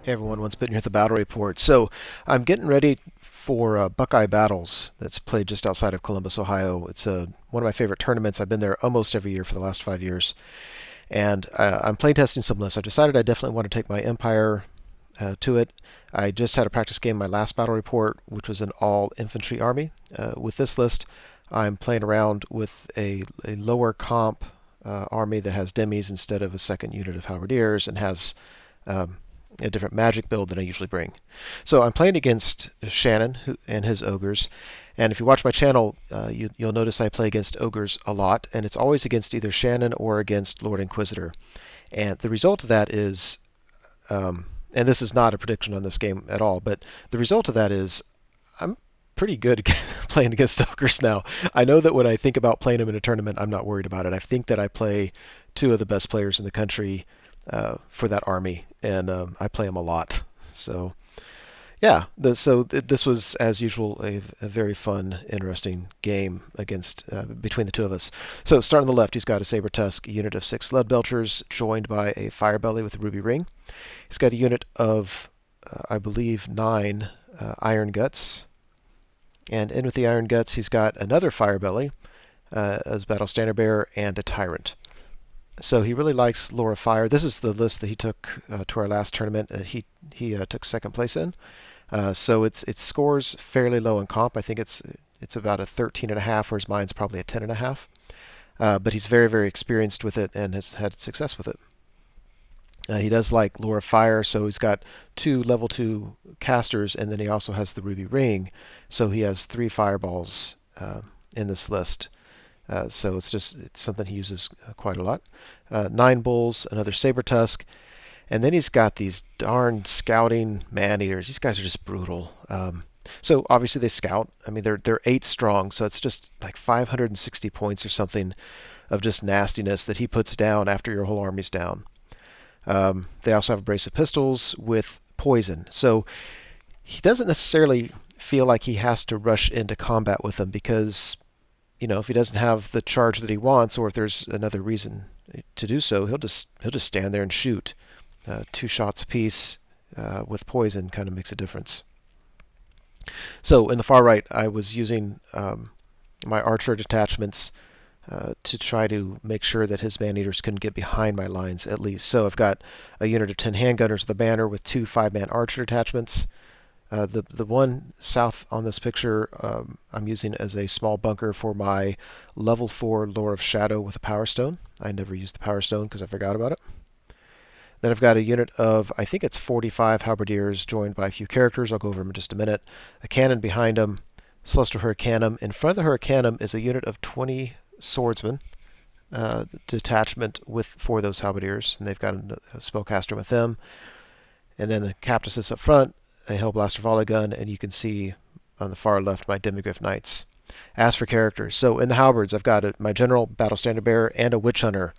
Hey everyone, Once Bitten here at the Battle Report. So I'm getting ready for Buckeye Battles that's played just outside of Columbus, Ohio. It's one of my favorite tournaments. I've been there almost every year for the last 5 years. And I'm playtesting some lists. I've decided I definitely want to take my Empire to it. I just had a practice game in my last Battle Report, which was an all-infantry army. With this list, I'm playing around with a lower comp army that has demis instead of a second unit of halberdiers and has um, a different magic build than I usually bring. So I'm playing against Shannon and his ogres. And if you watch my channel, you'll notice I play against ogres a lot, and it's always against either Shannon or against Lord Inquisitor. And the result of that is, and this is not a prediction on this game at all, but the result of that is I'm pretty good playing against ogres now. I know that when I think about playing them in a tournament, I'm not worried about it. I think that I play two of the best players in the country for that army, and I play them a lot. So yeah, this was as usual a very fun, interesting game against between the two of us. So starting on the left, he's got a saber tusk, a unit of 6 lead belchers, joined by a firebelly with a ruby ring. He's got a unit of I believe 9 iron guts, and in with the iron guts, he's got another firebelly as battle standard bearer and a tyrant. So he really likes Lore of Fire. This is the list that he took to our last tournament. He took second place in. So it scores fairly low in comp. I think it's about a 13.5, whereas mine's probably a 10.5. But he's very experienced with it and has had success with it. He does like Lore of Fire, so he's got 2 level 2 casters, and then he also has the Ruby Ring, so he has 3 fireballs in this list. So it's something he uses quite a lot. 9 bulls, another saber tusk, and then he's got these darn scouting man-eaters. These guys are just brutal. So obviously they scout. I mean they're 8 strong, so it's just like 560 points or something of just nastiness that he puts down after your whole army's down. They also have a brace of pistols with poison, so he doesn't necessarily feel like he has to rush into combat with them because if he doesn't have the charge that he wants, or if there's another reason to do so, he'll just stand there and shoot. 2 shots apiece with poison kind of makes a difference. So in the far right, I was using my archer detachments to try to make sure that his man-eaters couldn't get behind my lines at least. So I've got a unit of 10 handgunners with the banner with 2 5-man archer detachments. The one south on this picture I'm using as a small bunker for my level 4 Lore of Shadow with a Power Stone. I never used the Power Stone because I forgot about it. Then I've got a unit of, I think it's 45 halberdiers joined by a few characters. I'll go over them in just a minute. A cannon behind them, Celestial Hurricanum. In front of the Hurricanum is a unit of 20 swordsmen, detachment for those halberdiers, and they've got a spellcaster with them. And then the Captasis up front, a Hellblaster volley gun, and you can see on the far left my Demigryph Knights. As for characters, so in the halberds, I've got my General, Battle Standard Bearer, and a Witch Hunter.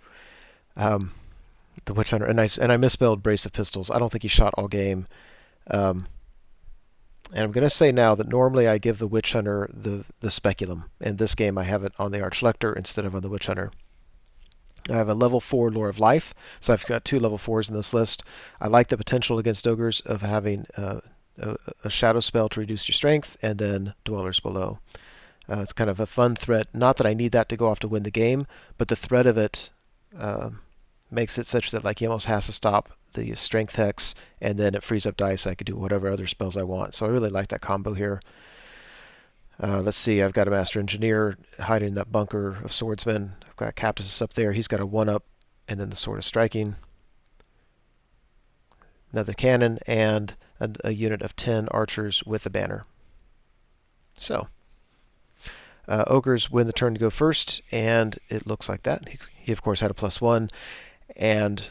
The Witch Hunter, and I misspelled brace of pistols. I don't think he shot all game. And I'm going to say now that normally I give the Witch Hunter the Speculum. In this game, I have it on the Archlector instead of on the Witch Hunter. I have a level 4 Lore of Life, so I've got 2 level 4s in this list. I like the potential against ogres of having a shadow spell to reduce your strength, and then Dwellers Below. It's kind of a fun threat. Not that I need that to go off to win the game, but the threat of it makes it such that like he almost has to stop the strength hex, and then it frees up dice. I could do whatever other spells I want. So I really like that combo here. Let's see, I've got a Master Engineer hiding in that bunker of swordsmen. I've got Captasis up there. He's got a 1-up, and then the Sword of Striking. Another cannon, and a unit of 10 archers with a banner. So, ogres win the turn to go first, and it looks like that. He of course had a +1, and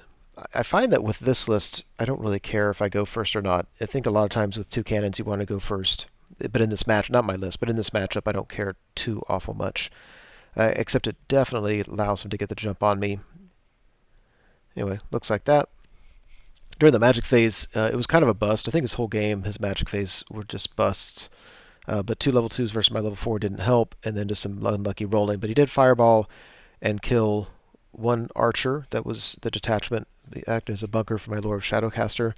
I find that with this list, I don't really care if I go first or not. I think a lot of times with 2 cannons, you want to go first. But in this match, not my list, but in this matchup, I don't care too awful much. Except it definitely allows him to get the jump on me. Anyway, looks like that. During the magic phase, it was kind of a bust. I think his whole game, his magic phase, were just busts. But 2 level 2s versus my level 4 didn't help, and then just some unlucky rolling. But he did fireball and kill one archer that was the detachment, acted as a bunker for my Lord Shadowcaster,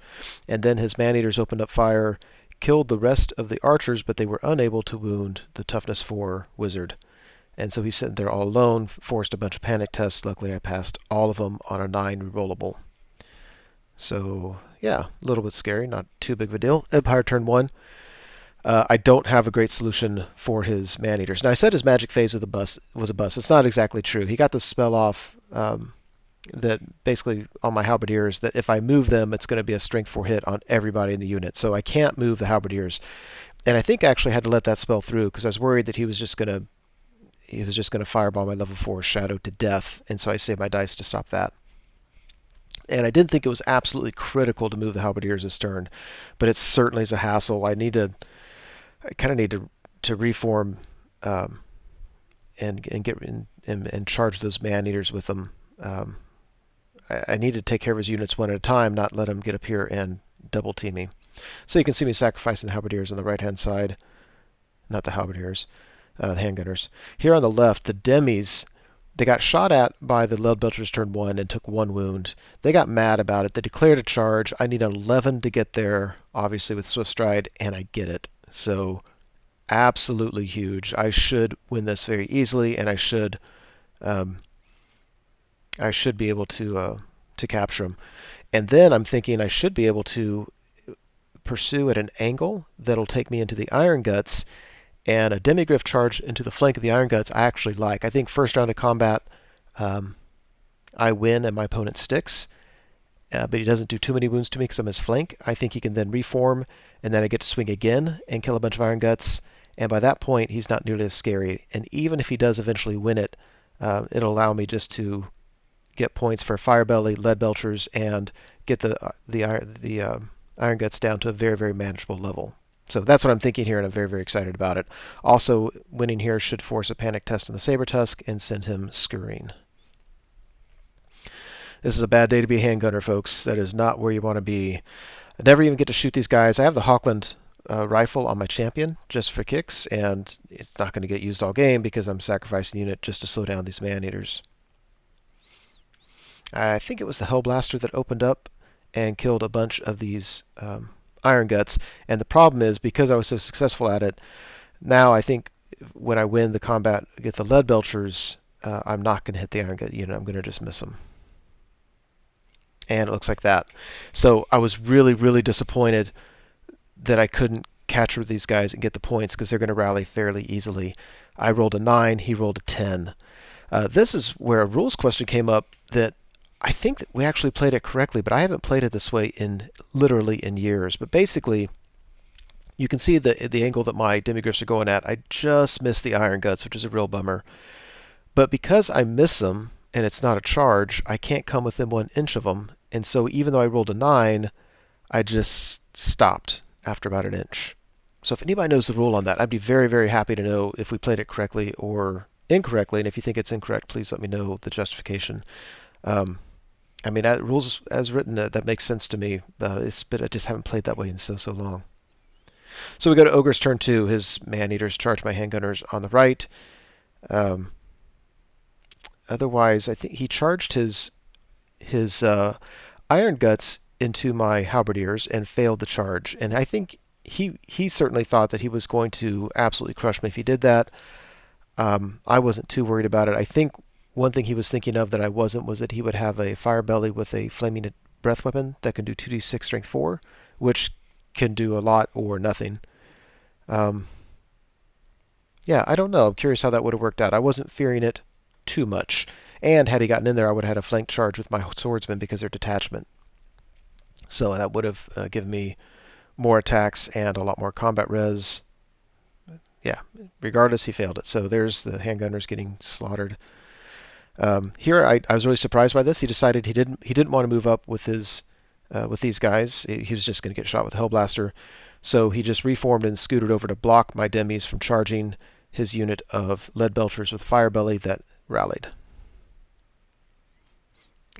and then his man-eaters opened up fire, killed the rest of the archers, but they were unable to wound the toughness 4 wizard. And so he's sitting there all alone, forced a bunch of panic tests. Luckily, I passed all of them on a 9 rerollable. So, yeah, a little bit scary, not too big of a deal. Empire turn 1. I don't have a great solution for his man-eaters. Now, I said his magic phase was a bust. It's not exactly true. He got the spell off that basically on my halberdiers that if I move them, it's going to be a strength 4 hit on everybody in the unit. So I can't move the halberdiers. And I think I actually had to let that spell through because I was worried that he was just going to fireball my level 4 shadow to death. And so I saved my dice to stop that. And I didn't think it was absolutely critical to move the halberdiers this turn, but it certainly is a hassle. I kind of need to reform and get and charge those man-eaters with them. I need to take care of his units one at a time, not let him get up here and double team me. So you can see me sacrificing the halberdiers on the right-hand side, not the halberdiers, the handgunners. Here on the left, the demis, they got shot at by the lead belchers turn 1 and took 1 wound. They got mad about it. They declared a charge. I need 11 to get there, obviously with Swift Stride, and I get it. So absolutely huge. I should win this very easily, and I should be able to capture him. And then I'm thinking I should be able to pursue at an angle that'll take me into the Iron Guts, and a demigriff charge into the flank of the Iron Guts I actually like. I think first round of combat I win and my opponent sticks, but he doesn't do too many wounds to me because I'm his flank. I think he can then reform, and then I get to swing again and kill a bunch of Iron Guts, and by that point he's not nearly as scary. And even if he does eventually win it, it'll allow me just to get points for Firebelly, Lead Belchers, and get the Iron Guts down to a very, very manageable level. So that's what I'm thinking here, and I'm very, very excited about it. Also, winning here should force a panic test on the Saber-Tusk and send him scurrying. This is a bad day to be a handgunner, folks. That is not where you want to be. I never even get to shoot these guys. I have the Hawkland rifle on my champion just for kicks, and it's not going to get used all game because I'm sacrificing the unit just to slow down these man-eaters. I think it was the Hellblaster that opened up and killed a bunch of these Iron Guts, and the problem is because I was so successful at it, now I think when I win the combat, get the Lead Belchers, I'm not going to hit the Iron Gut unit. I'm going to just miss them. And it looks like that. So I was really, really disappointed that I couldn't capture these guys and get the points because they're going to rally fairly easily. I rolled a 9, he rolled a 10. This is where a rules question came up that I think that we actually played it correctly, but I haven't played it this way literally in years. But basically, you can see the angle that my demigriffs are going at. I just missed the Iron Guts, which is a real bummer. But because I miss them, and it's not a charge, I can't come within 1 inch of them. And so even though I rolled a 9, I just stopped after about 1 inch. So if anybody knows the rule on that, I'd be very, very happy to know if we played it correctly or incorrectly. And if you think it's incorrect, please let me know the justification. I mean, rules as written, that makes sense to me. But I just haven't played that way in so long. So we go to Ogres turn 2. His man-eaters charge my handgunners on the right. Otherwise, I think he charged his Iron Guts into my halberdiers and failed the charge. And I think he certainly thought that he was going to absolutely crush me if he did that. I wasn't too worried about it. I think one thing he was thinking of that I wasn't was that he would have a Firebelly with a Flaming Breath weapon that can do 2d6 strength 4, which can do a lot or nothing. Yeah, I don't know. I'm curious how that would have worked out. I wasn't fearing it too much. And had he gotten in there, I would have had a flank charge with my swordsmen because they're detachment. So that would have given me more attacks and a lot more combat res. Yeah, regardless, he failed it. So there's the handgunners getting slaughtered. Here, I was really surprised by this. He decided he didn't want to move up with his with these guys. He was just going to get shot with a Hellblaster. So he just reformed and scooted over to block my demis from charging his unit of Lead Belchers with Firebelly that rallied.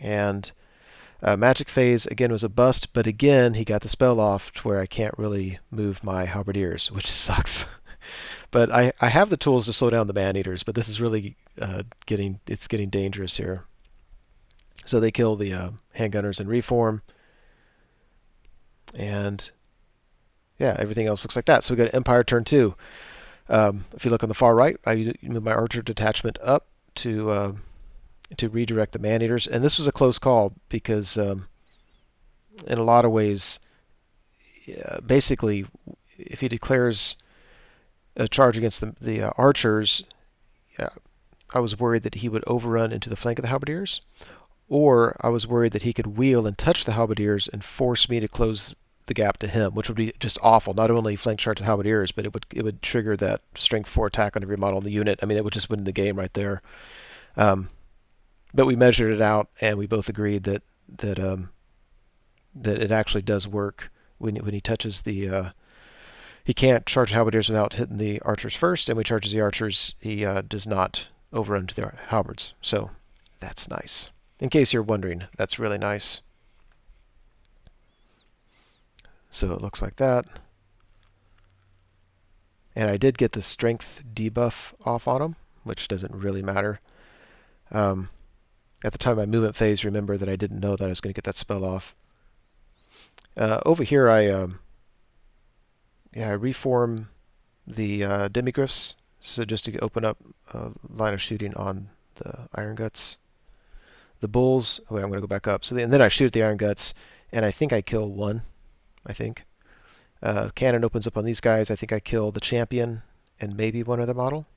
And Magic Phase, again, was a bust, but again, he got the spell off to where I can't really move my halberdiers, which sucks. But I have the tools to slow down the man-eaters, but this is really getting dangerous here. So they kill the handgunners in reform, and yeah, everything else looks like that. So we go to Empire turn 2. If you look on the far right, I move my archer detachment up to redirect the man-eaters, and this was a close call because in a lot of ways, basically, if he declares a charge against the archers, I was worried that he would overrun into the flank of the halberdiers, or I was worried that he could wheel and touch the halberdiers and force me to close the gap to him, which would be just awful. Not only flank charge the halberdiers, but it would trigger that strength 4 attack on every model in the unit. I mean, it would just win the game right there. But we measured it out, and we both agreed that it actually does work when he touches the. He can't charge halberdiers without hitting the archers first, and when he charges the archers, he does not overrun to the halberds. So that's nice. In case you're wondering, that's really nice. So it looks like that. And I did get the strength debuff off on him, which doesn't really matter. At the time of my movement phase, remember that I didn't know that I was going to get that spell off. Over here, I reform the demigryphs, so just to open up a line of shooting on the Iron Guts. The bulls, I'm going to go back up. So and then I shoot at the Iron Guts, and I think I kill one. I think. Cannon opens up on these guys. I think I kill the champion and maybe one other model.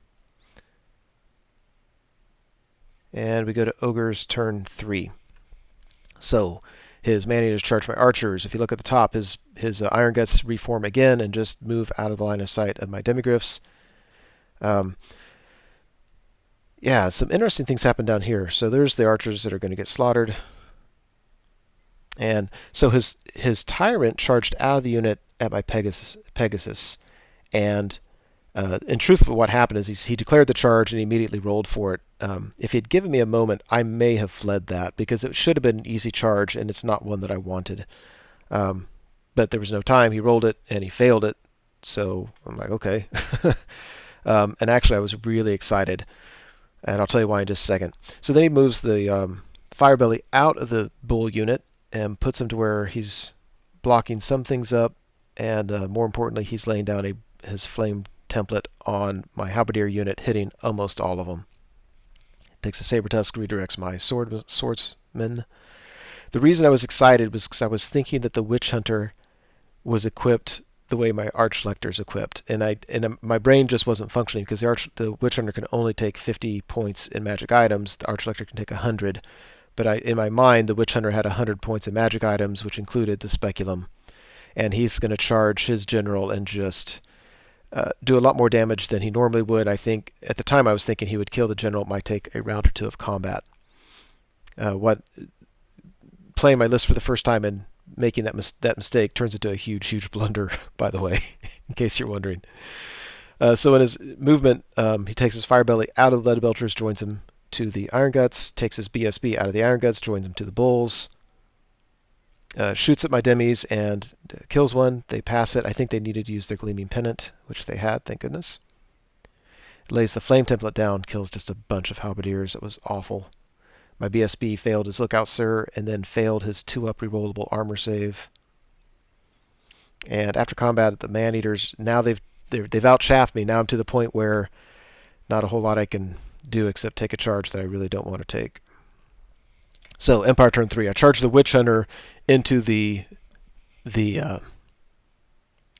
And we go to Ogres turn 3. So his man-eaters charge my archers. If you look at the top, his Iron Guts reform again and just move out of the line of sight of my demigryphs. Yeah, some interesting things happen down here. So there's the archers that are going to get slaughtered. And so his tyrant charged out of the unit at my Pegasus. And in truth, what happened is he declared the charge and he immediately rolled for it. If he'd given me a moment, I may have fled that because it should have been an easy charge, and it's not one that I wanted. But there was no time. He rolled it and he failed it. So I'm like, okay. And actually, I was really excited, and I'll tell you why in just a second. So then he moves the Firebelly out of the bull unit and puts him to where he's blocking some things up, and more importantly, he's laying down his flame template on my halberdier unit, hitting almost all of them. Takes a saber tusk, redirects my swordsman. The reason I was excited was because I was thinking that the witch hunter was equipped the way my archlector is equipped, and my brain just wasn't functioning because the witch hunter can only take 50 points in magic items. The archlector can take 100, but in my mind, the witch hunter had 100 points in magic items, which included the speculum, and he's going to charge his general and just do a lot more damage than he normally would. I think at the time I was thinking he would kill the general. It might take a round or two of combat. Playing my list for the first time and making that mistake turns into a huge blunder, by the way, in case you're wondering. So in his movement, he takes his Firebelly out of the Lead Belchers, joins him to the Iron Guts, takes his BSB out of the Iron Guts, joins him to the Bulls, shoots at my demis and kills one. They pass it. I think they needed to use their Gleaming Pennant, which they had, thank goodness. Lays the Flame Template down, kills just a bunch of halberdiers. It was awful. My BSB failed his Lookout Sir, and then failed his 2-up rerollable armor save. And after combat, the Man-Eaters, now they've outshafted me. Now I'm to the point where not a whole lot I can do except take a charge that I really don't want to take. So Empire turn 3, I charge the Witch Hunter into the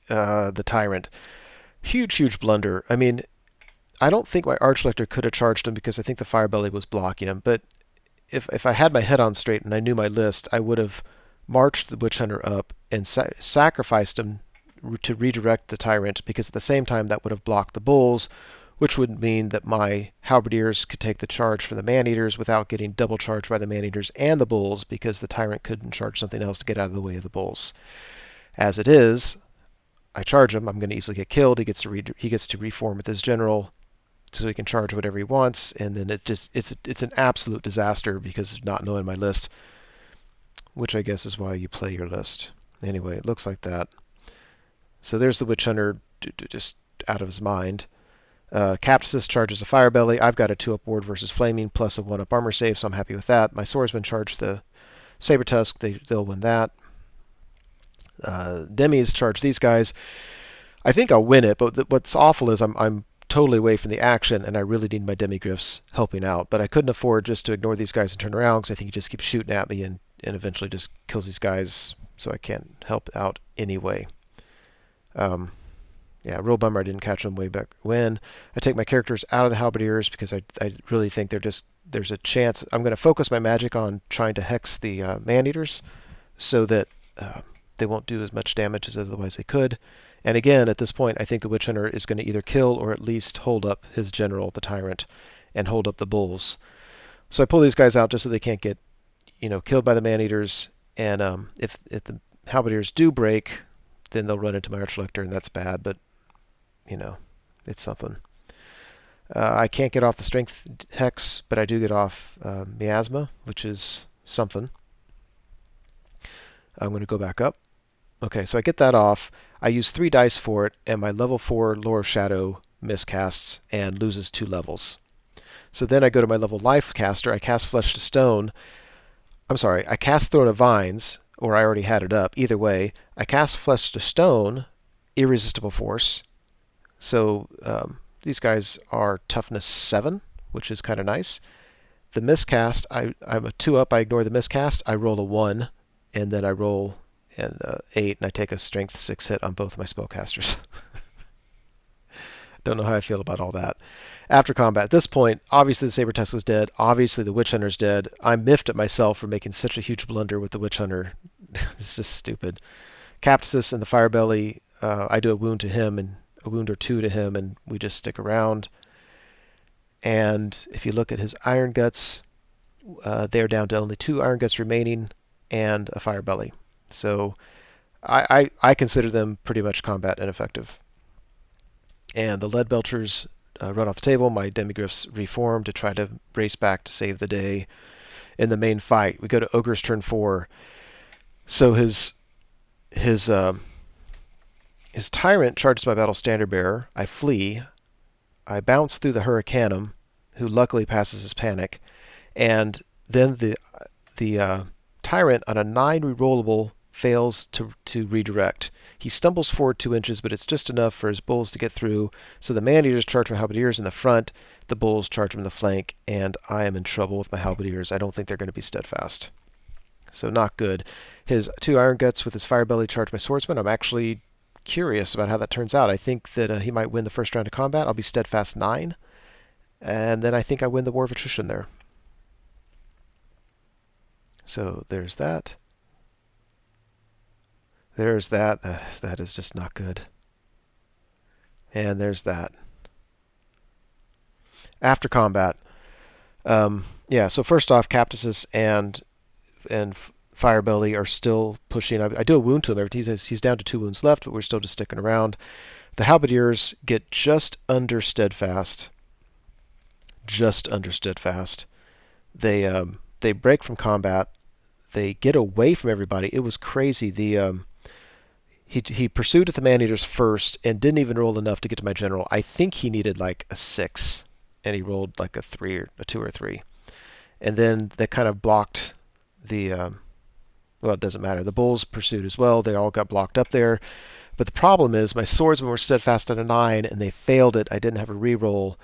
Tyrant. Huge blunder. I mean, I don't think my Archlector could have charged him because I think the Firebelly was blocking him. But if I had my head on straight and I knew my list, I would have marched the Witch Hunter up and sacrificed him to redirect the Tyrant, because at the same time that would have blocked the Bulls, which would mean that my Halberdiers could take the charge from the Man-Eaters without getting double charged by the Man-Eaters and the Bulls, because the Tyrant couldn't charge something else to get out of the way of the Bulls. As it is, I charge him, I'm going to easily get killed. He gets to reform with his general, so he can charge whatever he wants, and then it's an absolute disaster because of not knowing my list, which I guess is why you play your list. Anyway, it looks like that. So there's the Witch Hunter just out of his mind. Captus charges a Fire Belly. I've got a 2-up ward versus Flaming plus a 1-up armor save, so I'm happy with that. My Swordsman charge the Saber Tusk. They'll win that. Demis charge these guys. I think I'll win it, but what's awful is I'm totally away from the action, and I really need my Demigryphs helping out. But I couldn't afford just to ignore these guys and turn around, because I think he just keeps shooting at me and eventually just kills these guys, so I can't help out anyway. Yeah, real bummer I didn't catch them way back when. I take my characters out of the Halberdiers because I really think there's a chance. I'm going to focus my magic on trying to hex the man-eaters so that they won't do as much damage as otherwise they could. And again, at this point, I think the Witch Hunter is going to either kill or at least hold up his general, the Tyrant, and hold up the bulls. So I pull these guys out just so they can't get, killed by the man-eaters. And if the Halberdiers do break, then they'll run into my Archlector, and that's bad. But it's something. I can't get off the Strength Hex, but I do get off Miasma, which is something. I'm going to go back up. Okay, so I get that off. I use 3 dice for it, and my level 4 Lore of Shadow miscasts and loses 2 levels. So then I go to my level Life caster. I cast Flesh to Stone. I'm sorry, I cast Throne of Vines, or I already had it up. Either way, I cast Flesh to Stone, Irresistible Force. So these guys are toughness 7, which is kind of nice. The miscast, I'm a 2-up. I ignore the miscast. I roll a 1, and then I roll an 8, and I take a strength 6 hit on both my spellcasters. Don't know how I feel about all that. After combat, at this point, obviously the Saber Tusk was dead. Obviously the Witch Hunter's dead. I'm miffed at myself for making such a huge blunder with the Witch Hunter. It's just stupid. Captus and the Fire Belly, I do a wound to him and a wound or 2 to him, and we just stick around. And if you look at his Iron Guts, they're down to only 2 Iron Guts remaining and a Fire Belly. So I consider them pretty much combat ineffective. And the Lead Belchers run off the table. My Demigryphs reform to try to race back to save the day in the main fight. We go to Ogres turn 4. So his Tyrant charges my Battle Standard Bearer. I flee. I bounce through the Hurricanum, who luckily passes his panic. And then the Tyrant, on a 9 rerollable, fails to redirect. He stumbles forward 2 inches, but it's just enough for his bulls to get through. So the man-eaters charge my halberdiers in the front, the bulls charge him in the flank, and I am in trouble with my halberdiers. I don't think they're going to be steadfast. So not good. His 2 Iron Guts with his Fire Belly charge my swordsman. I'm actually curious about how that turns out. I think that he might win the first round of combat. I'll be steadfast 9, and then I think I win the War of Attrition there. So there's that. There's that. That is just not good. And there's that. After combat, yeah. So first off, Captuses and Fire Belly are still pushing. I do a wound to him. He's down to 2 wounds left, but we're still just sticking around. The Halberdiers get just under steadfast. Just under steadfast. They break from combat. They get away from everybody. It was crazy. He pursued at the man-eaters first and didn't even roll enough to get to my general. I think he needed like a 6, and he rolled like a 3 or a 2 or 3. And then that kind of blocked the well, it doesn't matter. The bulls pursued as well. They all got blocked up there. But the problem is my swordsmen were steadfast at a 9, and they failed it. I didn't have a reroll.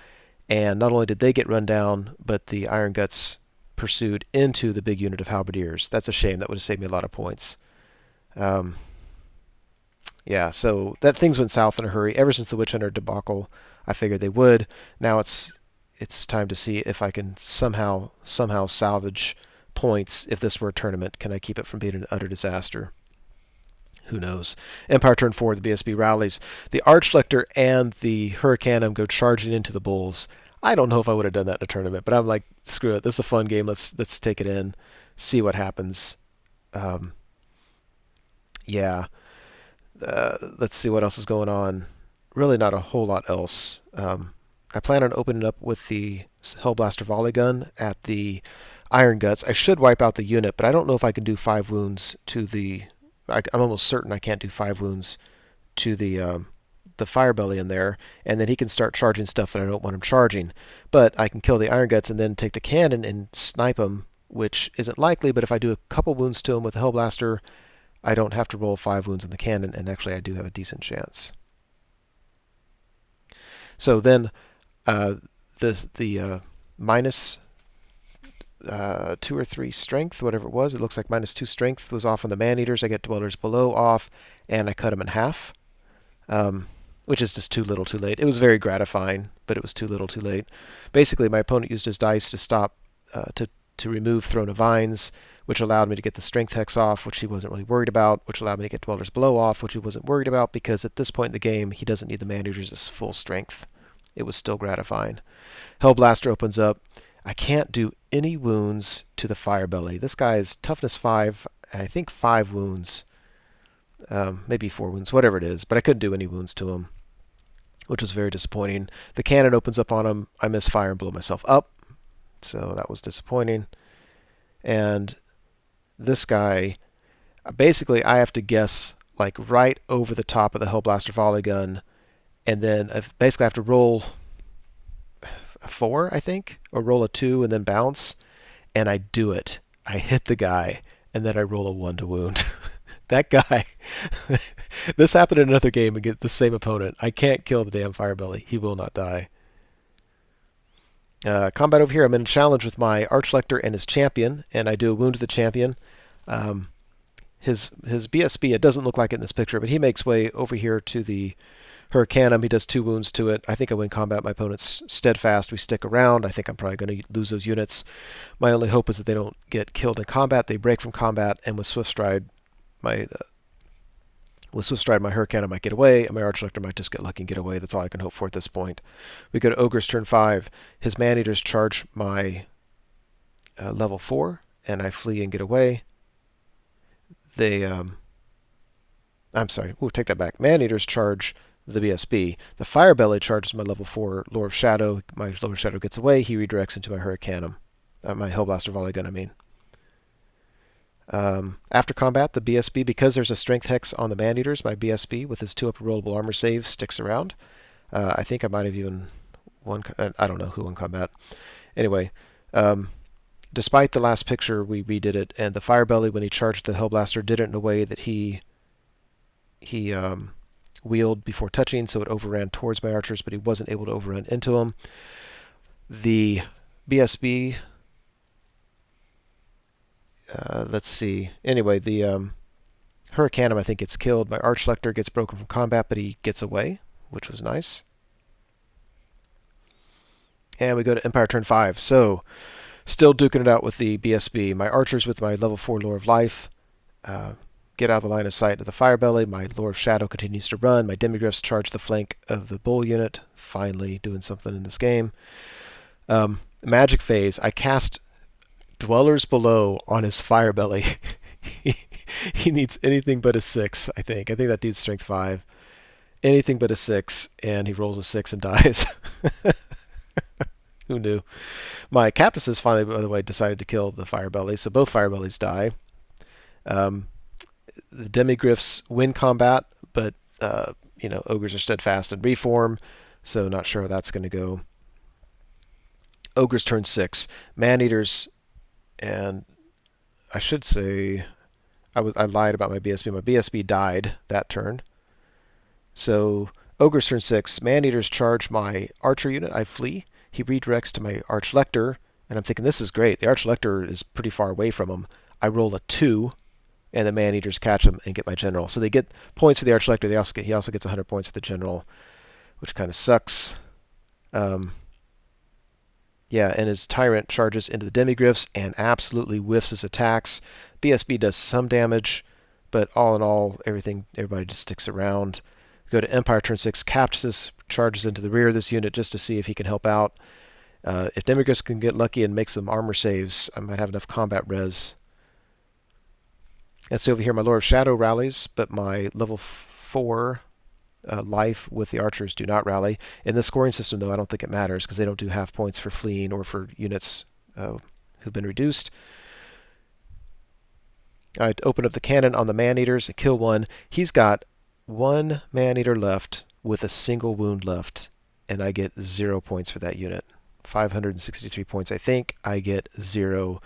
And not only did they get run down, but the Iron Guts pursued into the big unit of halberdiers. That's a shame. That would have saved me a lot of points. Yeah, so that things went south in a hurry. Ever since the Witch Hunter debacle, I figured they would. Now it's time to see if I can somehow salvage points. If this were a tournament, can I keep it from being an utter disaster? Who knows? Empire turn 4, the BSB rallies. The Archlector and the Hurricanum go charging into the bulls. I don't know if I would have done that in a tournament, but I'm like, screw it. This is a fun game. Let's take it in, see what happens. Yeah. Let's see what else is going on. Really not a whole lot else. I plan on opening up with the Hellblaster volley gun at the Iron Guts. I should wipe out the unit, but I don't know if I can do 5 wounds to the... I'm almost certain I can't do 5 wounds to the the fire belly in there, and then he can start charging stuff that I don't want him charging. But I can kill the iron guts and then take the cannon and snipe him, which isn't likely, but if I do a couple wounds to him with a Hellblaster, I don't have to roll 5 wounds in the cannon, and actually I do have a decent chance. So then the minus 2 or 3 strength, whatever it was, it looks like minus 2 strength was off on the man-eaters. I get Dwellers Below off, and I cut them in half, which is just too little too late. It was very gratifying, but it was too little too late. Basically, my opponent used his dice to stop, to remove Throne of Vines, which allowed me to get the Strength Hex off, which he wasn't really worried about, which allowed me to get Dwellers Below off, which he wasn't worried about, because at this point in the game, he doesn't need the man-eaters as full strength. It was still gratifying. Hellblaster opens up. I can't do any wounds to the fire belly. This guy is toughness 5, and I think 5 wounds. Maybe 4 wounds, whatever it is, but I couldn't do any wounds to him, which was very disappointing. The cannon opens up on him. I miss fire and blow myself up, so that was disappointing. And this guy, basically I have to guess like right over the top of the Hellblaster volley gun, and then I basically have to roll a 4, I think, or roll a 2 and then bounce, and I do it. I hit the guy, and then I roll a 1 to wound. That guy, this happened in another game against the same opponent. I can't kill the damn Firebelly. He will not die. Combat over here, I'm in a challenge with my Archlector and his champion, and I do a wound to the champion. His BSB, it doesn't look like it in this picture, but he makes way over here to the Hurricanum. He does 2 wounds to it. I think I win combat. My opponent's steadfast. We stick around. I think I'm probably going to lose those units. My only hope is that they don't get killed in combat. They break from combat, and with Swift Stride, my Hurricanum might get away, and my Archlector might just get lucky and get away. That's all I can hope for at this point. We go to Ogres turn 5. His man-eaters charge my level 4, and I flee and get away. They, I'm sorry. Ooh, take that back. Man-eaters charge the BSB. The Firebelly charges my level 4 Lord of Shadow. My Lord of Shadow gets away. He redirects into my Hurricanum. My Hellblaster volley gun, I mean. After combat, the BSB, because there's a Strength Hex on the Man-Eaters, my BSB, with his 2 upper rollable armor saves, sticks around. I think I might have even won. I don't know who won combat. Anyway, despite the last picture, we redid it, and the Firebelly, when he charged the Hellblaster, did it in a way that he wheeled before touching, so it overran towards my archers, but he wasn't able to overrun into them. The BSB, let's see. Anyway, the Hurricanum, I think, gets killed. My Archlector gets broken from combat, but he gets away, which was nice. And we go to Empire turn 5. So, still duking it out with the BSB. My archers with my level 4 Lore of Life get out of the line of sight of the Firebelly. My Lord of Shadow continues to run. My Demigryphs charge the flank of the Bull unit. Finally doing something in this game. Magic phase. I cast Dwellers Below on his Firebelly. He needs anything but a 6, I think. I think that dude's strength 5. Anything but a 6, and he rolls a 6 and dies. Who knew? My Cactuses finally, by the way, decided to kill the Firebelly, so both Firebellies die. The Demigryphs win combat, but Ogres are steadfast and reform, so not sure how that's going to go. Ogres turn 6. Man-Eaters, and I should say I lied about my BSB. My BSB died that turn. So Ogres turn 6. Man-Eaters charge my Archer unit. I flee. He redirects to my Archlector, and I'm thinking this is great. The Archlector is pretty far away from him. I roll a 2, and the Man-Eaters catch him and get my General. So they get points for the Archlector. He also gets 100 points for the General, which kind of sucks. Yeah, and his Tyrant charges into the Demigryphs and absolutely whiffs his attacks. BSB does some damage, but all in all, everybody just sticks around. We go to Empire turn 6. Cactus charges into the rear of this unit just to see if he can help out. If Demigryphs can get lucky and make some armor saves, I might have enough combat res. And so over here, my Lord of Shadow rallies, but my level 4 life with the archers do not rally. In the scoring system, though, I don't think it matters because they don't do half points for fleeing or for units who've been reduced. I open up the cannon on the Man-Eaters and kill one. He's got 1 Man-Eater left with a single wound left, and I get 0 points for that unit. 563 points. I think I get 0.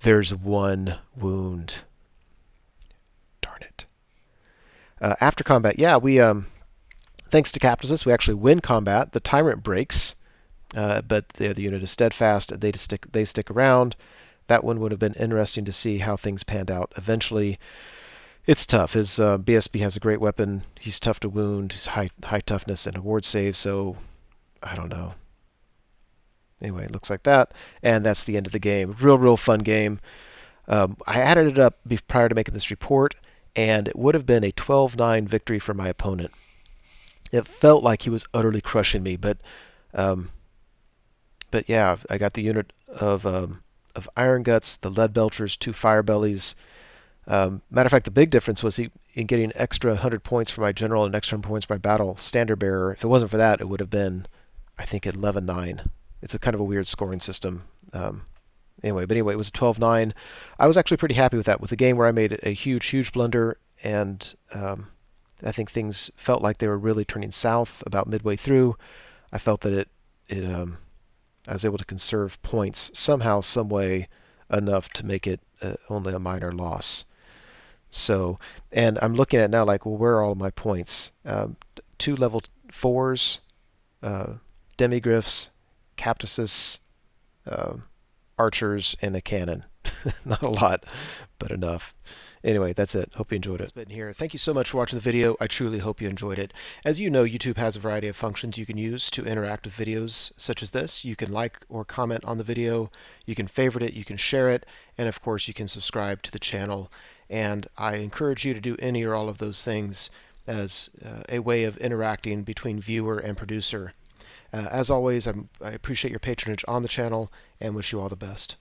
There's 1 wound. Darn it. After combat, yeah, we thanks to Captasis, we actually win combat. The tyrant breaks, but the other unit is steadfast. They stick around. That one would have been interesting to see how things panned out. Eventually, it's tough. His BSB has a great weapon. He's tough to wound. He's high toughness and a ward save. So I don't know. Anyway, it looks like that, and that's the end of the game. Real fun game. I added it up prior to making this report, and it would have been a 12-9 victory for my opponent. It felt like he was utterly crushing me, but yeah, I got the unit of Iron Guts, the Lead Belchers, 2 Fire Bellies. Matter of fact, the big difference was in getting extra 100 points for my general and extra 100 points for my battle standard bearer. If it wasn't for that, it would have been, I think, 11-9. It's a kind of a weird scoring system. Anyway, it was a 12-9. I was actually pretty happy with that. With a game where I made a huge blunder, and I think things felt like they were really turning south about midway through. I felt that I was able to conserve points somehow, some way, enough to make it only a minor loss. So, and I'm looking at now like, well, where are all my points? 2 level 4s, Demigryphs, Captasis, archers, and a cannon. Not a lot, but enough. Anyway, that's it. Hope you enjoyed it. Here. Thank you so much for watching the video. I truly hope you enjoyed it. As you know, YouTube has a variety of functions you can use to interact with videos such as this. You can like or comment on the video, you can favorite it, you can share it, and of course you can subscribe to the channel. And I encourage you to do any or all of those things as a way of interacting between viewer and producer. As always, I appreciate your patronage on the channel and wish you all the best.